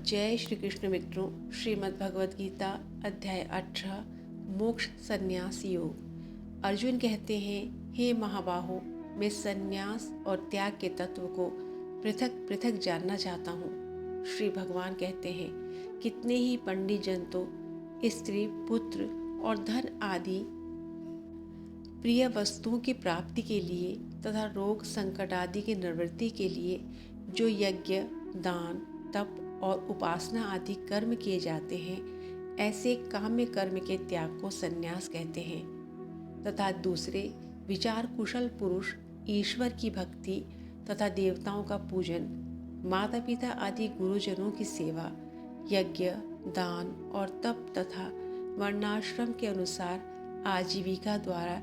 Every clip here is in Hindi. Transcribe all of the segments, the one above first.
जय श्री कृष्ण मित्रों। श्रीमद् भगवद गीता अध्याय 18 मोक्ष संन्यास योग। अर्जुन कहते हैं, हे महाबाहो, मैं संन्यास और त्याग के तत्व को पृथक पृथक जानना चाहता हूँ। श्री भगवान कहते हैं, कितने ही पंडित जन तो स्त्री, पुत्र और धन आदि प्रिय वस्तुओं की प्राप्ति के लिए तथा रोग संकट आदि की निवृत्ति के लिए जो यज्ञ, दान, तप और उपासना आदि कर्म किए जाते हैं, ऐसे काम्य कर्म के त्याग को संन्यास कहते हैं। तथा दूसरे विचार कुशल पुरुष ईश्वर की भक्ति तथा देवताओं का पूजन, माता पिता आदि गुरुजनों की सेवा, यज्ञ, दान और तप तथा वर्णाश्रम के अनुसार आजीविका द्वारा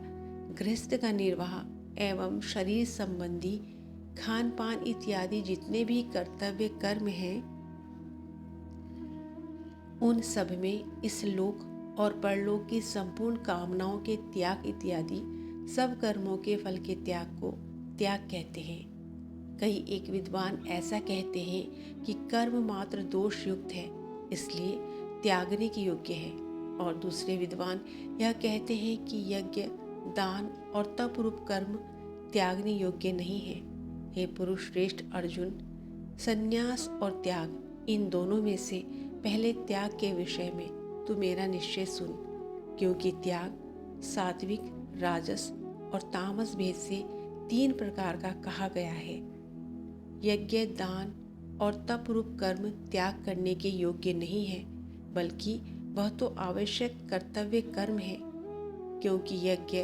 गृहस्थ का निर्वाह एवं शरीर संबंधी खान पान इत्यादि जितने भी कर्तव्य कर्म हैं, उन सब में इस लोक और परलोक की संपूर्ण कामनाओं के त्याग इत्यादि सब कर्मों के फल के त्याग को त्याग कहते हैं। कई एक विद्वान ऐसा कहते हैं कि कर्म मात्र दोष युक्त है, इसलिए त्यागने के योग्य है, और दूसरे विद्वान यह कहते हैं कि यज्ञ, दान और तप रूप कर्म त्यागने योग्य नहीं है। हे पुरुष श्रेष्ठ अर्जुन, संन्यास और त्याग इन दोनों में से पहले त्याग के विषय में तू मेरा निश्चय सुन, क्योंकि त्याग सात्विक, राजस और तामस भेद से 3 प्रकार का कहा गया है। यज्ञ, दान और तप रूप कर्म त्याग करने के योग्य नहीं है, बल्कि वह तो आवश्यक कर्तव्य कर्म है, क्योंकि यज्ञ,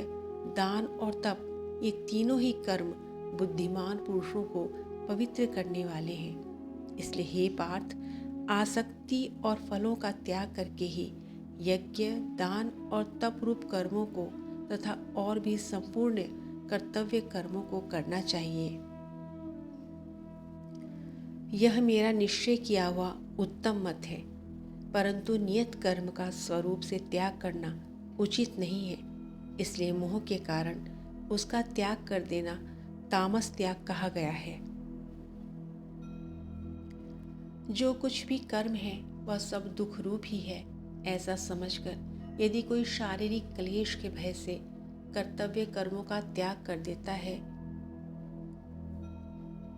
दान और तप ये तीनों ही कर्म बुद्धिमान पुरुषों को पवित्र करने वाले हैं। इसलिए हे पार्थ, आसक्ति और फलों का त्याग करके ही यज्ञ, दान और तप रूप कर्मों को तथा और भी संपूर्ण कर्तव्य कर्मों को करना चाहिए। यह मेरा निश्चय किया हुआ उत्तम मत है, परंतु नियत कर्म का स्वरूप से त्याग करना उचित नहीं है। इसलिए मोह के कारण उसका त्याग कर देना तामस त्याग कहा गया है। जो कुछ भी कर्म है वह सब दुख रूप ही है, ऐसा समझकर यदि कोई शारीरिक क्लेश के भय से कर्तव्य कर्मों का त्याग कर देता है,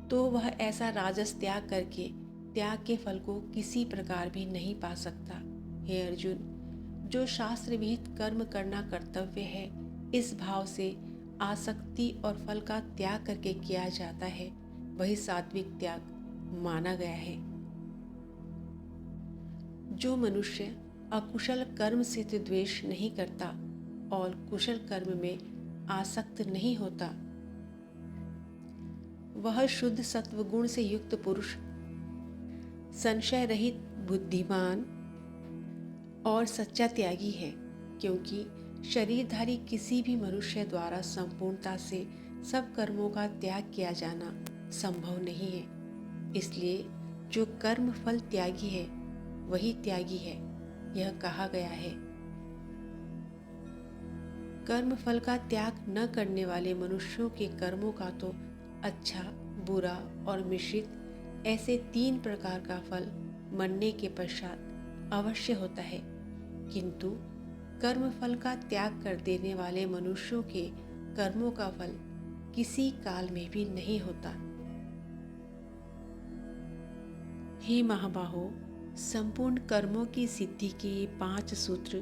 तो वह ऐसा राजस त्याग करके त्याग के फल को किसी प्रकार भी नहीं पा सकता। हे अर्जुन, जो शास्त्र विहित कर्म करना कर्तव्य है, इस भाव से आसक्ति और फल का त्याग करके किया जाता है, वही सात्विक त्याग माना गया है। जो मनुष्य अकुशल कर्म से तो द्वेष नहीं करता और कुशल कर्म में आसक्त नहीं होता, वह शुद्ध सत्वगुण से युक्त पुरुष, संशय रहित, बुद्धिमान और सच्चा त्यागी है। क्योंकि शरीरधारी किसी भी मनुष्य द्वारा संपूर्णता से सब कर्मों का त्याग किया जाना संभव नहीं है। इसलिए जो कर्म फल त्यागी है वही त्यागी है, यह कहा गया है। कर्म फल का त्याग न करने वाले मनुष्यों के कर्मों का तो अच्छा, बुरा और मिश्रित ऐसे 3 प्रकार का फल मरने के पश्चात अवश्य होता है, किंतु कर्म फल का त्याग कर देने वाले मनुष्यों के कर्मों का फल किसी काल में भी नहीं होता। हे महाबाहो, संपूर्ण कर्मों की सिद्धि के ये 5 सूत्र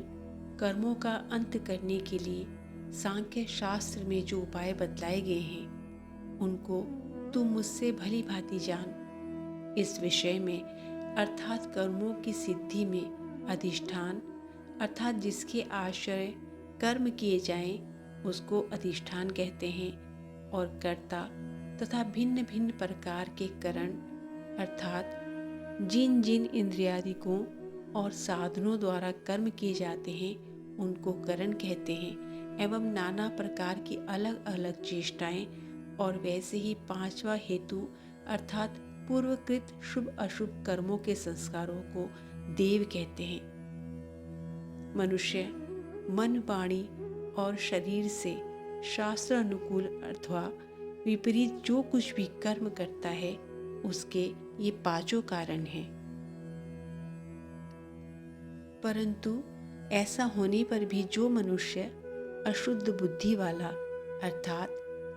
कर्मों का अंत करने के लिए सांख्य शास्त्र में जो उपाय बतलाए गए हैं, उनको तुम मुझसे भली भांति जान। इस विषय में अर्थात कर्मों की सिद्धि में अधिष्ठान अर्थात जिसके आश्रय कर्म किए जाएं, उसको अधिष्ठान कहते हैं, और कर्ता तथा भिन्न भिन्न प्रकार के करण अर्थात जिन जिन इंद्रियादिकों और साधनों द्वारा कर्म किए जाते हैं, उनको करण कहते हैं, एवं नाना प्रकार की अलग अलग चेष्टाएं और वैसे ही 5वां हेतु अर्थात पूर्वकृत शुभ अशुभ कर्मों के संस्कारों को देव कहते हैं। मनुष्य मन, वाणी और शरीर से शास्त्र अनुकूल अथवा विपरीत जो कुछ भी कर्म करता है, उसके ये 5 कारण हैं। परंतु ऐसा होने पर भी जो मनुष्य अशुद्ध बुद्धि वाला अर्थात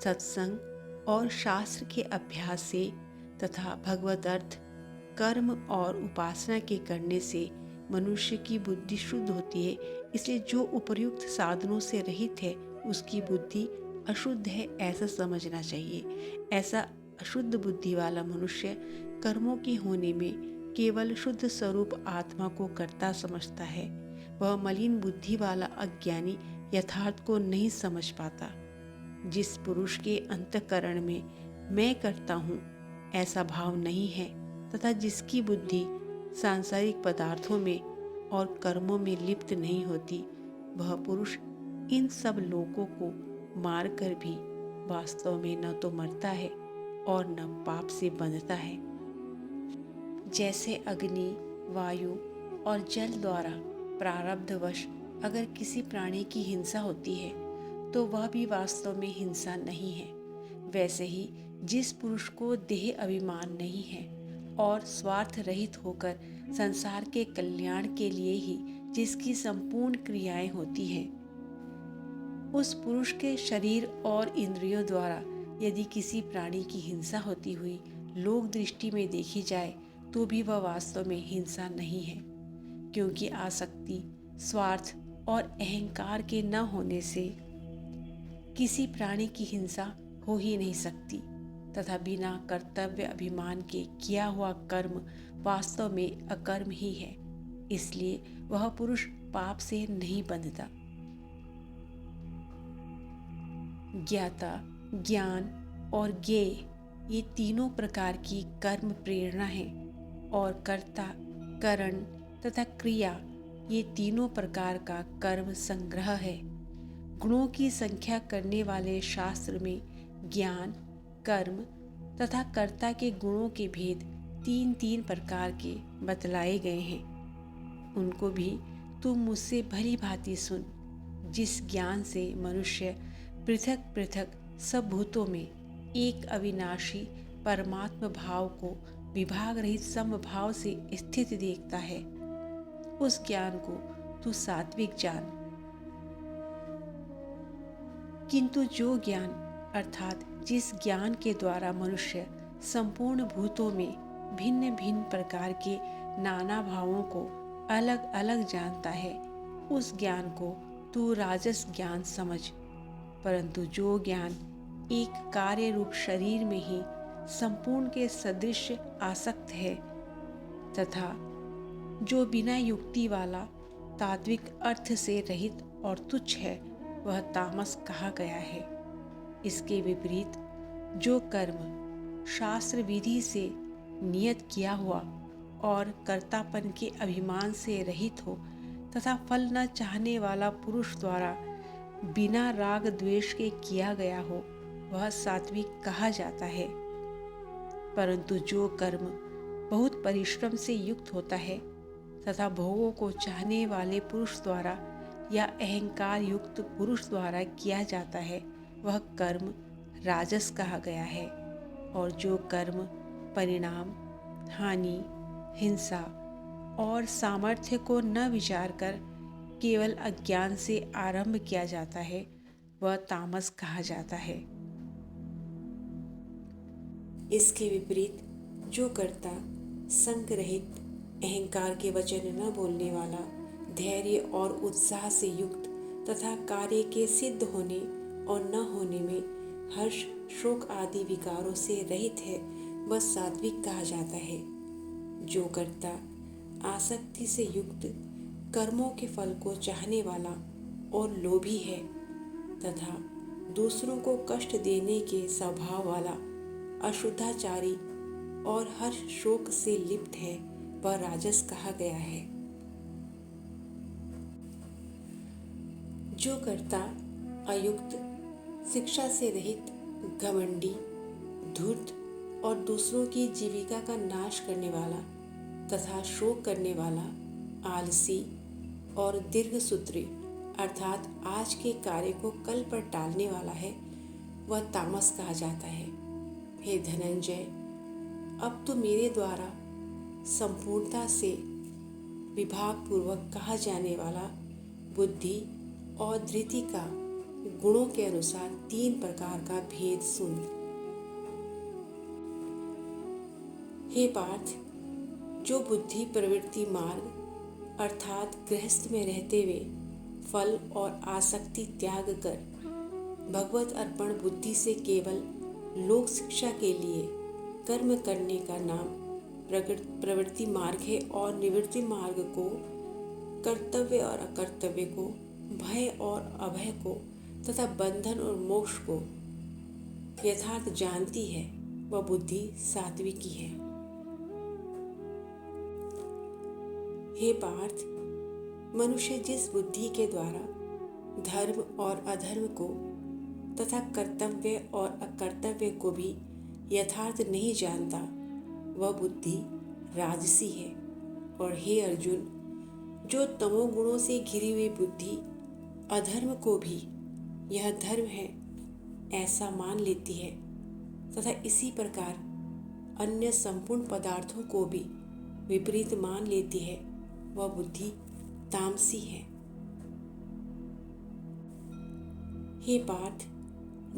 सत्संग और शास्त्र के अभ्यास से तथा भगवत अर्थ, कर्म और उपासना के करने से मनुष्य की बुद्धि शुद्ध होती है, इसलिए जो उपर्युक्त साधनों से रहित है उसकी बुद्धि अशुद्ध है ऐसा समझना चाहिए। ऐसा अशुद्ध बुद्धि वाला मनुष्य कर्मों के होने में केवल शुद्ध स्वरूप आत्मा को कर्ता समझता है। वह मलिन बुद्धि वाला अज्ञानी यथार्थ को नहीं समझ पाता। जिस पुरुष के अंतःकरण में मैं करता हूँ ऐसा भाव नहीं है तथा जिसकी बुद्धि सांसारिक पदार्थों में और कर्मों में लिप्त नहीं होती, वह पुरुष इन सब लोगों को मार कर भी वास्तव में न तो मरता है और न पाप से बंधता है। जैसे अग्नि, वायु और जल द्वारा प्रारब्धवश अगर किसी प्राणी की हिंसा होती है तो वह भी वास्तव में हिंसा नहीं है, वैसे ही जिस पुरुष को देह अभिमान नहीं है और स्वार्थ रहित होकर संसार के कल्याण के लिए ही जिसकी संपूर्ण क्रियाएं होती हैं, उस पुरुष के शरीर और इंद्रियों द्वारा यदि किसी प्राणी की हिंसा होती हुई लोक दृष्टि में देखी जाए तो भी वह वास्तव में हिंसा नहीं है, क्योंकि आसक्ति, स्वार्थ और अहंकार के न होने से किसी प्राणी की हिंसा हो ही नहीं सकती तथा बिना कर्तव्य अभिमान के किया हुआ कर्म वास्तव में अकर्म ही है, इसलिए वह पुरुष पाप से नहीं बंधता। ज्ञाता, ज्ञान और ज्ञेय ये तीनों प्रकार की कर्म प्रेरणा है और कर्ता, करण तथा क्रिया ये तीनों प्रकार का कर्म संग्रह है। गुणों की संख्या करने वाले शास्त्र में ज्ञान, कर्म तथा कर्ता के गुणों के भेद तीन तीन प्रकार के बतलाए गए हैं। उनको भी तुम मुझसे भली भांति सुन। जिस ज्ञान से मनुष्य पृथक पृथक सब भूतों में एक अविनाशी परमात्म भाव को विभाग रहित समभाव से स्थित देखता है, उस ज्ञान को तू सात्विक जान। किंतु जो ज्ञान अर्थात जिस ज्ञान के द्वारा मनुष्य संपूर्ण भूतों में भिन्न भिन्न प्रकार के नाना भावों को अलग अलग जानता है, उस ज्ञान को तू राजस ज्ञान समझ। परंतु जो ज्ञान एक कार्य रूप शरीर में ही संपूर्ण के सदृश आसक्त है तथा जो बिना युक्ति वाला तात्विक अर्थ से रहित और तुच्छ है, वह तामस कहा गया है। इसके विपरीत जो कर्म शास्त्र विधि से नियत किया हुआ और कर्तापन के अभिमान से रहित हो तथा फल न चाहने वाला पुरुष द्वारा बिना राग द्वेष के किया गया हो, वह सात्विक कहा जाता है। परंतु जो कर्म बहुत परिश्रम से युक्त होता है तथा भोगों को चाहने वाले पुरुष द्वारा या अहंकार युक्त पुरुष द्वारा किया जाता है, वह कर्म राजस कहा गया है। और जो कर्म परिणाम, हानि, हिंसा और सामर्थ्य को न विचार कर केवल अज्ञान से आरंभ किया जाता है, वह तामस कहा जाता है। इसके विपरीत जो कर्ता संग रहित, अहंकार के वचन न बोलने वाला, धैर्य और उत्साह से युक्त तथा कार्य के सिद्ध होने और न होने में हर्ष, शोक आदि विकारों से रहित है, वह सात्विक कहा जाता है। जो कर्ता आसक्ति से युक्त, कर्मों के फल को चाहने वाला और लोभी है तथा दूसरों को कष्ट देने के स्वभाव वाला, अशुद्धाचारी और हर्ष शोक से लिप्त है, वह राजस कहा गया है। जो कर्ता अयुक्त, शिक्षा से रहित, घमंडी, धूर्त और दूसरों की जीविका का नाश करने वाला तथा शोक करने वाला, आलसी और दीर्घसूत्री अर्थात आज के कार्य को कल पर टालने वाला है, वह तामस कहा जाता है। हे धनंजय, अब तो मेरे द्वारा संपूर्णता से विभागपूर्वक कहा जाने वाला बुद्धि और धृति का गुणों के अनुसार 3 प्रकार का भेद सुन। हे पार्थ, जो बुद्धि प्रवृत्ति मार्ग अर्थात गृहस्थ में रहते हुए फल और आसक्ति त्याग कर भगवत अर्पण बुद्धि से केवल लोक शिक्षा के लिए कर्म करने का नाम प्रवृत्ति मार्ग है, और निवृत्ति मार्ग को, कर्तव्य और अकर्तव्य को, भय और अभय को तथा बंधन और मोक्ष को यथार्थ जानती है, वह बुद्धि सात्विकी है। हे पार्थ, मनुष्य जिस बुद्धि के द्वारा धर्म और अधर्म को तथा कर्तव्य और अकर्तव्य को भी यथार्थ नहीं जानता, वह बुद्धि राजसी है। और हे अर्जुन, जो तमोगुणों से घिरी हुई बुद्धि अधर्म को भी यह धर्म है ऐसा मान लेती है तथा इसी प्रकार अन्य संपूर्ण पदार्थों को भी विपरीत मान लेती है, वह बुद्धि तामसी है। हे पार्थ,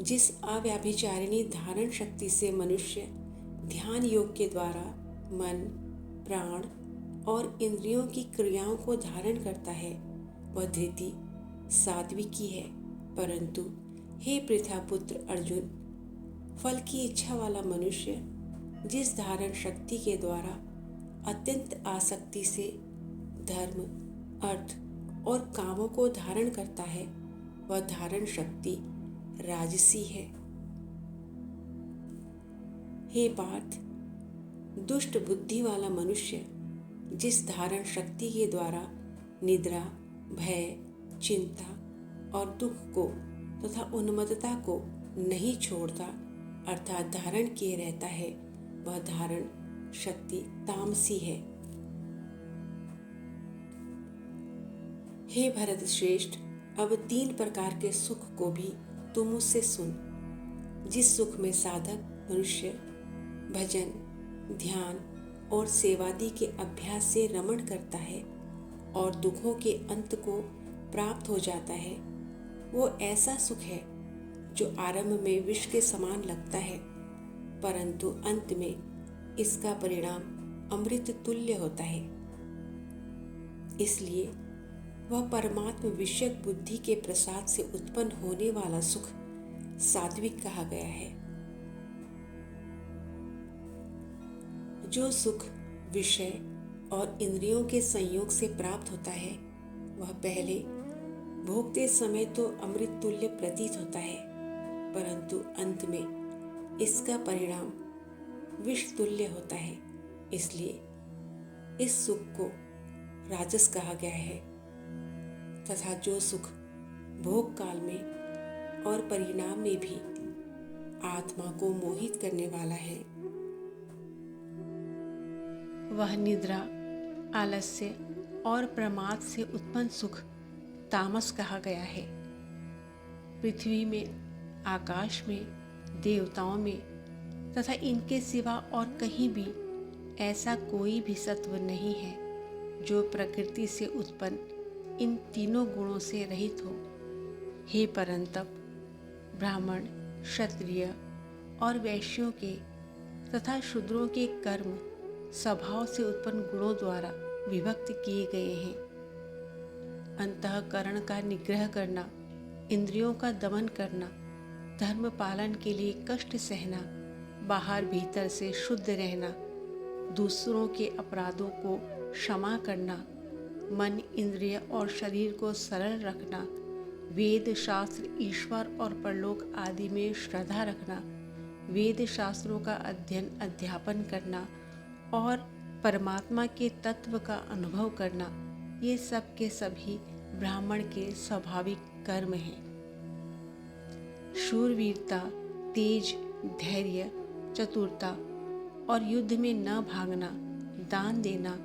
जिस अव्यभिचारिणी धारण शक्ति से मनुष्य ध्यान योग के द्वारा मन, प्राण और इंद्रियों की क्रियाओं को धारण करता है, वह धृति सात्विकी है। परंतु हे पृथापुत्र अर्जुन, फल की इच्छा वाला मनुष्य जिस धारण शक्ति के द्वारा अत्यंत आसक्ति से धर्म, अर्थ और कामों को धारण करता है, वह धारण शक्ति राजसी है। हे पार्थ, दुष्ट बुद्धि वाला मनुष्य जिस धारण शक्ति के द्वारा निद्रा, भय, चिंता और दुख को तथा उन्मत्तता को नहीं छोड़ता अर्थात धारण किए रहता है, वह धारण शक्ति तामसी है। हे भरत श्रेष्ठ, अब 3 प्रकार के सुख को भी तू मुझसे सुन। जिस सुख में साधक मनुष्य भजन, ध्यान और सेवादि के अभ्यास से रमण करता है और दुखों के अंत को प्राप्त हो जाता है, वो ऐसा सुख है जो आरंभ में विष के समान लगता है, परंतु अंत में इसका परिणाम अमृत तुल्य होता है। इसलिए वह परमात्म विषयक बुद्धि के प्रसाद से उत्पन्न होने वाला सुख सात्विक कहा गया है। जो सुख विषय और इंद्रियों के संयोग से प्राप्त होता है, वह पहले भोगते समय तो अमृत तुल्य प्रतीत होता है, परंतु अंत में इसका परिणाम विष तुल्य होता है। इसलिए इस सुख को राजस कहा गया है तथा जो सुख भोग काल में और परिणाम में भी आत्मा को मोहित करने वाला है, वह निद्रा, आलस्य और प्रमाद से उत्पन्न सुख तामस कहा गया है। पृथ्वी में, आकाश में, देवताओं में तथा इनके सिवा और कहीं भी ऐसा कोई भी सत्व नहीं है जो प्रकृति से उत्पन्न इन तीनों गुणों से रहित हो। हे परंतप, ब्राह्मण, क्षत्रिय और वैश्यों के तथा शूद्रों के कर्म स्वभाव से उत्पन्न गुणों द्वारा विभक्त किए गए हैं। अंतःकरण का निग्रह करना, इंद्रियों का दमन करना, धर्म पालन के लिए कष्ट सहना, बाहर भीतर से शुद्ध रहना, दूसरों के अपराधों को क्षमा करना, मन, इंद्रिय और शरीर को सरल रखना, वेद शास्त्र, ईश्वर और परलोक आदि में श्रद्धा रखना, वेद शास्त्रों का अध्ययन अध्यापन करना और परमात्मा के तत्व का अनुभव करना, ये सब के सभी ब्राह्मण के स्वाभाविक कर्म हैं। शूरवीरता, तेज, धैर्य, चतुरता और युद्ध में न भागना, दान देना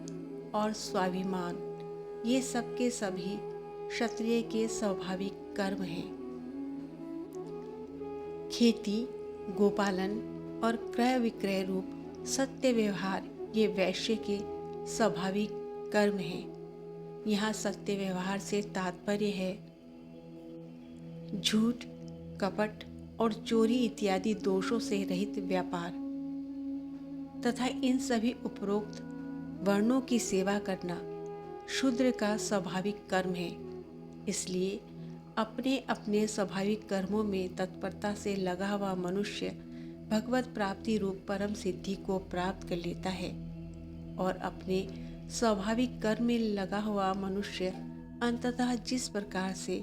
और स्वाभिमान, ये सब के सभी क्षत्रिय के स्वाभाविक कर्म हैं। खेती, गोपालन और क्रय विक्रय रूप सत्य व्यवहार ये वैश्य के स्वाभाविक कर्म हैं। यहाँ सत्य व्यवहार से तात्पर्य है झूठ, कपट और चोरी इत्यादि दोषों से रहित व्यापार तथा इन सभी उपरोक्त वर्णों की सेवा करना शूद्र का स्वाभाविक कर्म है। इसलिए अपने अपने स्वाभाविक कर्मों में तत्परता से लगा हुआ मनुष्य भगवत प्राप्ति रूप परम सिद्धि को प्राप्त कर लेता है और अपने स्वाभाविक कर्म में लगा हुआ मनुष्य अंततः जिस प्रकार से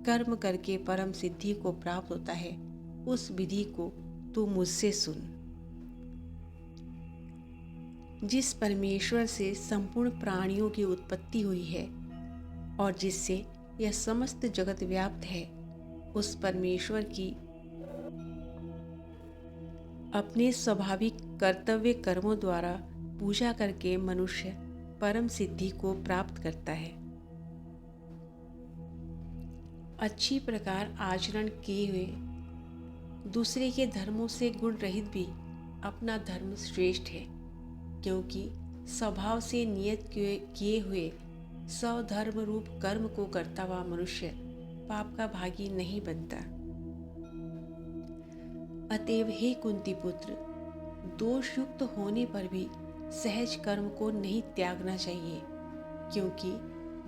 कर्म करके परम सिद्धि को प्राप्त होता है उस विधि को तू मुझसे सुन। जिस परमेश्वर से संपूर्ण प्राणियों की उत्पत्ति हुई है और जिससे यह समस्त जगत व्याप्त है, उस परमेश्वर की अपने स्वाभाविक कर्तव्य कर्मों द्वारा पूजा करके मनुष्य परम सिद्धि को प्राप्त करता है। अच्छी प्रकार आचरण किए हुए दूसरे के धर्मों से गुण रहित भी अपना धर्म श्रेष्ठ है, क्योंकि स्वभाव से नियत किए हुए स्वधर्म रूप कर्म को करता हुआ मनुष्य पाप का भागी नहीं बनता। अतएव हे कुंती पुत्र, दोष युक्त होने पर भी सहज कर्म को नहीं त्यागना चाहिए, क्योंकि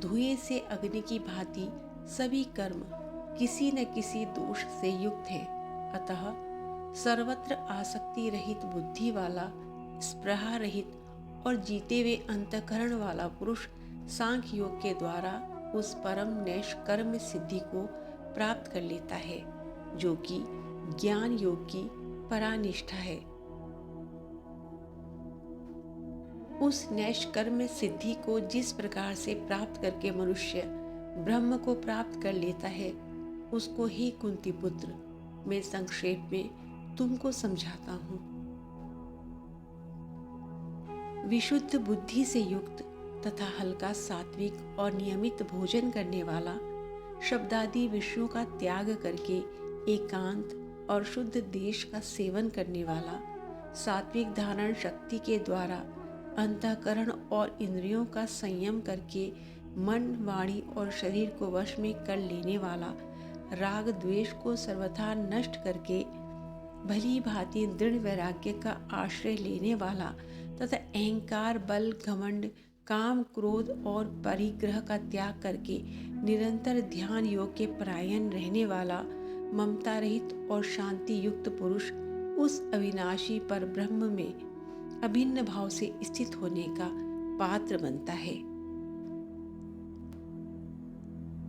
धुएं से अग्नि की भांति सभी कर्म किसी न किसी दोष से युक्त है। अतः सर्वत्र आसक्ति रहित बुद्धि वाला, स्पृहा रहित और जीते हुए अंतःकरण वाला पुरुष सांख्य योग के द्वारा उस परम नैष्कर्म्य सिद्धि को प्राप्त कर लेता है, जो कि ज्ञान योग की परानिष्ठा है। उस नैष्कर्म्य सिद्धि को जिस प्रकार से प्राप्त करके मनुष्य ब्रह्म को प्राप्त कर लेता है, उसको ही कुंती पुत्र मैं संक्षेप में तुमको समझाता हूँ। विशुद्ध बुद्धि से युक्त तथा हल्का सात्विक और नियमित भोजन करने वाला, शब्दादि विषयों का त्याग करके एकांत और शुद्ध देश का सेवन करने वाला, सात्विक धारण शक्ति के द्वारा अंतःकरण और इंद्रियों का संयम करके मन, वाणी और शरीर को वश में कर लेने वाला, राग द्वेष को सर्वथा नष्ट करके भली भांति दृढ़ वैराग्य का आश्रय लेने वाला तथा अहंकार, बल, घमंड, काम, क्रोध और परिग्रह का त्याग करके निरंतर ध्यान योग के परायण रहने वाला, ममता रहित और शांति युक्त पुरुष उस अविनाशी पर ब्रह्म में अभिन्न भाव से स्थित होने का पात्र बनता है।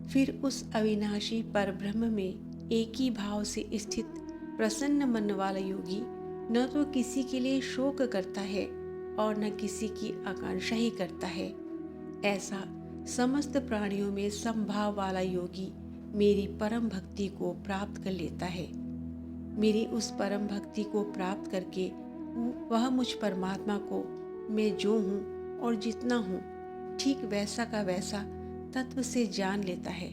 फिर उस अविनाशी पर ब्रह्म में एक ही भाव से स्थित प्रसन्न मन वाला योगी न तो किसी के लिए शोक करता है और न किसी की आकांक्षा ही करता है। ऐसा समस्त प्राणियों में समभाव वाला योगी मेरी परम भक्ति को प्राप्त कर लेता है। मेरी उस परम भक्ति को प्राप्त करके वह मुझ परमात्मा को मैं जो हूँ और जितना हूँ ठीक वैसा का वैसा तत्व से जान लेता है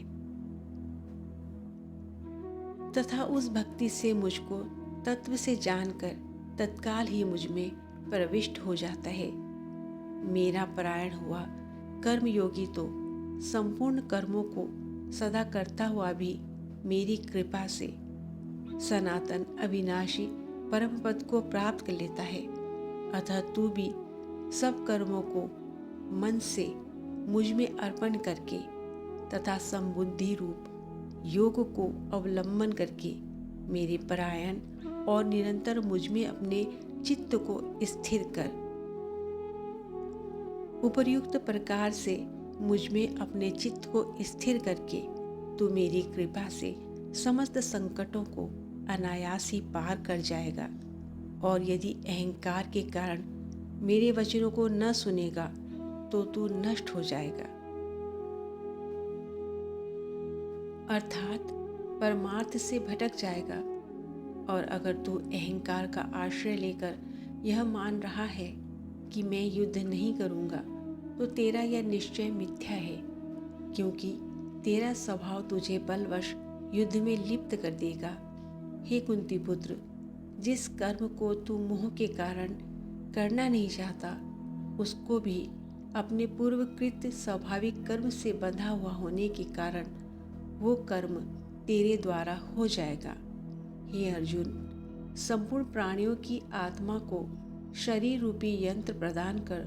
तथा उस भक्ति से मुझको तत्व से जानकर तत्काल ही मुझ में प्रविष्ट हो जाता है। मेरा परायण हुआ कर्मयोगी तो संपूर्ण कर्मों को सदा करता हुआ भी मेरी कृपा से सनातन अविनाशी परम पद को प्राप्त कर लेता है। अतः तू भी सब कर्मों को मन से मुझ में अर्पण करके तथा संबुद्धि रूप योग को अवलंबन करके मेरे परायण और निरंतर मुझ में अपने चित्त को स्थिर कर उपर्युक्त प्रकार से मुझ में अपने चित्त को स्थिर करके तू मेरी कृपा से समस्त संकटों को अनायास ही पार कर जाएगा। और यदि अहंकार के कारण मेरे वचनों को न सुनेगा तो तू नष्ट हो जाएगा, अर्थात परमार्थ से भटक जाएगा। और अगर तू अहंकार का आश्रय लेकर यह मान रहा है कि मैं युद्ध नहीं करूँगा, तो तेरा यह निश्चय मिथ्या है, क्योंकि तेरा स्वभाव तुझे बलवश युद्ध में लिप्त कर देगा। हे कुंती पुत्र, जिस कर्म को तू मोह के कारण करना नहीं चाहता, उसको भी अपने पूर्वकृत स्वाभाविक कर्म से बंधा हुआ होने के कारण वो कर्म तेरे द्वारा हो जाएगा। हे अर्जुन, संपूर्ण प्राणियों की आत्मा को शरीर रूपी यंत्र प्रदान कर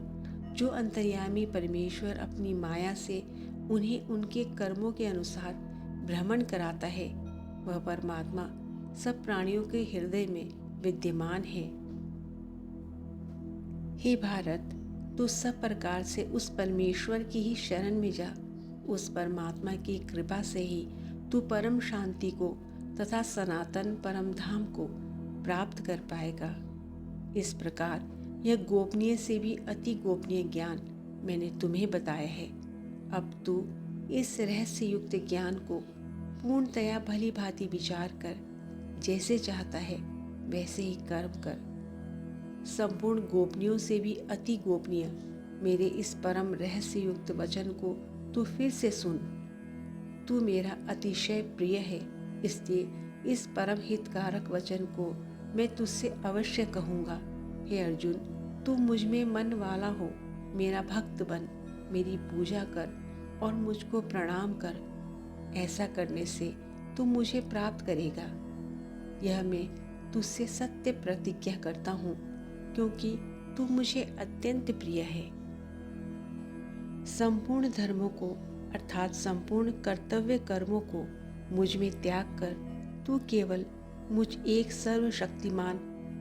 जो अंतर्यामी परमेश्वर अपनी माया से उन्हें उनके कर्मों के अनुसार भ्रमण कराता है, वह परमात्मा सब प्राणियों के हृदय में विद्यमान है। हे भारत, तू सब प्रकार से उस परमेश्वर की ही शरण में जा। उस परमात्मा की कृपा से ही तू परम शांति को तथा सनातन परम धाम को प्राप्त कर पाएगा। इस प्रकार यह गोपनीय से भी अति गोपनीय ज्ञान मैंने तुम्हें बताया है। अब तू इस रहस्य युक्त ज्ञान को पूर्णतया भली भांति विचार कर जैसे चाहता है वैसे ही कर्म कर। संपूर्ण गोपनीयों से भी अति गोपनीय मेरे इस परम रहस्य युक्त वचन को तू फिर से सुन। तू मेरा अतिशय प्रिय है, इसलिए इस परम हितकारक वचन को मैं तुझसे अवश्य कहूँगा। हे अर्जुन, तू मुझ में मन वाला हो, मेरा भक्त बन, मेरी पूजा कर और मुझको प्रणाम कर। ऐसा करने से तू मुझे प्राप्त करेगा। यह मैं तुझसे सत्य प्रतिज्ञा करता हूँ, क्योंकि तू मुझे अत्यंत प्रिय है। संपूर्ण धर्मों को अर्थात संपूर्ण कर्तव्य कर्मों को मुझ में त्याग कर तू केवल मुझ एक सर्वशक्तिमान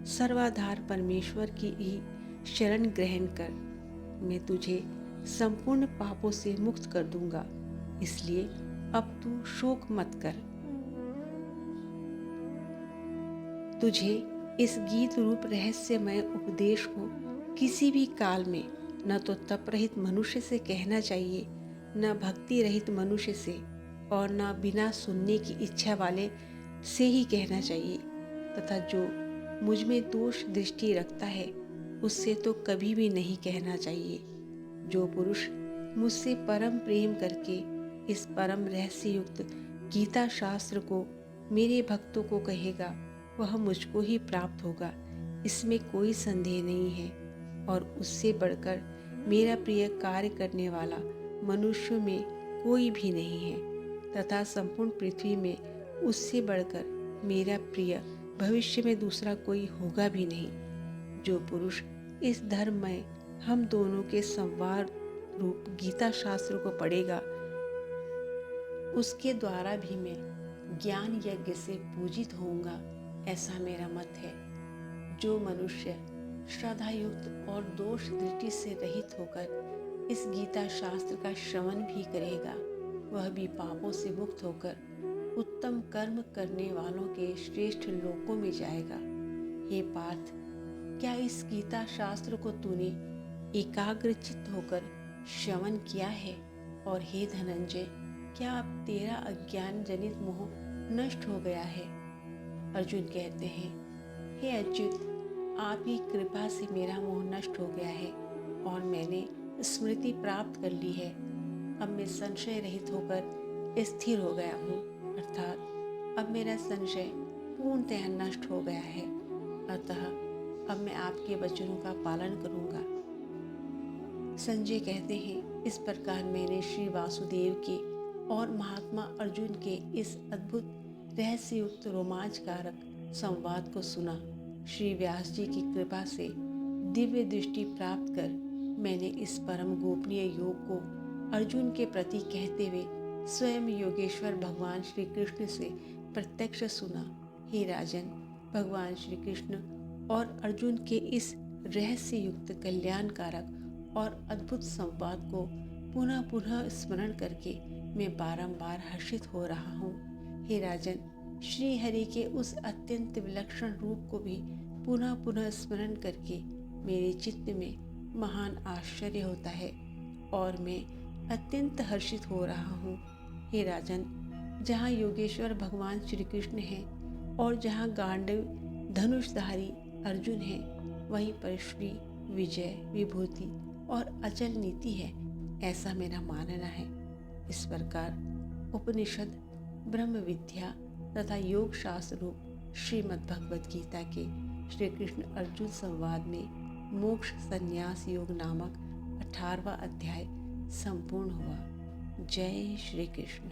सर्वाधार परमेश्वर की ही शरण ग्रहण कर। मैं तुझे संपूर्ण पापों से मुक्त कर दूंगा, इसलिए अब तू शोक मत कर। तुझे इस गीत रूप रहस्यमय उपदेश को किसी भी काल में न तो तप रहित मनुष्य से कहना चाहिए, न भक्ति रहित मनुष्य से, और न बिना सुनने की इच्छा वाले से ही कहना चाहिए, तथा जो मुझ में दोष दृष्टि रखता है उससे तो कभी भी नहीं कहना चाहिए। जो पुरुष मुझसे परम प्रेम करके इस परम रहस्य युक्त गीता शास्त्र को मेरे भक्तों को कहेगा वह मुझको ही प्राप्त होगा, इसमें कोई संदेह नहीं है। और उससे बढ़कर मेरा प्रिय कार्य करने वाला मनुष्य में कोई भी नहीं है, तथा संपूर्ण पृथ्वी में उससे बढ़कर मेरा प्रिय भविष्य में दूसरा कोई होगा भी नहीं। जो पुरुष इस धर्म में हम दोनों के संवाद रूप गीता शास्त्र को पढ़ेगा उसके द्वारा भी मैं ज्ञान यज्ञ से पूजित होऊंगा, ऐसा मेरा मत है। जो मनुष्य श्रद्धा युक्त और दोष दृष्टि से रहित होकर इस गीता शास्त्र का श्रवण भी करेगा वह भी पापों से मुक्त होकर उत्तम कर्म करने वालों के श्रेष्ठ लोकों में जाएगा। हे पार्थ, क्या इस गीता शास्त्र को तूने एकाग्रचित्त होकर श्रवण किया है? और हे धनंजय, क्या अब तेरा अज्ञान जनित मोह नष्ट हो गया है? अर्जुन कहते हैं, हे अच्युत, आप ही कृपा से मेरा मोह नष्ट हो गया है और मैंने स्मृति प्राप्त कर ली है। अब मैं संशय रहित होकर स्थिर हो गया हूँ, अर्थात अब मेरा संशय पूर्णतः नष्ट हो गया है। अतः अब मैं आपके वचनों का पालन करूँगा। संजय कहते हैं, इस प्रकार मैंने श्री वासुदेव के और महात्मा अर्जुन के इस अद्भुत रहस्ययुक्त रोमांचकारक संवाद को सुना। श्री व्यास जी की कृपा से दिव्य दृष्टि प्राप्त कर मैंने इस परम गोपनीय योग को अर्जुन के प्रति कहते हुए स्वयं योगेश्वर भगवान श्री कृष्ण से प्रत्यक्ष सुना। हे राजन, भगवान श्री कृष्ण और अर्जुन के इस रहस्य युक्त कल्याणकारक और अद्भुत संवाद को पुनः पुनः स्मरण करके मैं बारंबार हर्षित हो रहा हूँ। हे राजन, श्री हरि के उस अत्यंत विलक्षण रूप को भी पुनः पुनः स्मरण करके मेरे चित्त में महान आश्चर्य होता है और मैं अत्यंत हर्षित हो रहा हूँ। हे राजन, जहाँ योगेश्वर भगवान श्री कृष्ण हैं और जहाँ गांडव धनुषधारी अर्जुन है, वहीं पर श्री विजय, विभूति और अचल नीति है, ऐसा मेरा मानना है। इस प्रकार उपनिषद, ब्रह्म विद्या तथा योग शास्त्र रूप श्रीमद् भगवद गीता के श्री कृष्ण अर्जुन संवाद में मोक्ष संन्यास योग नामक 18वां अध्याय संपूर्ण हुआ। जय श्री कृष्ण।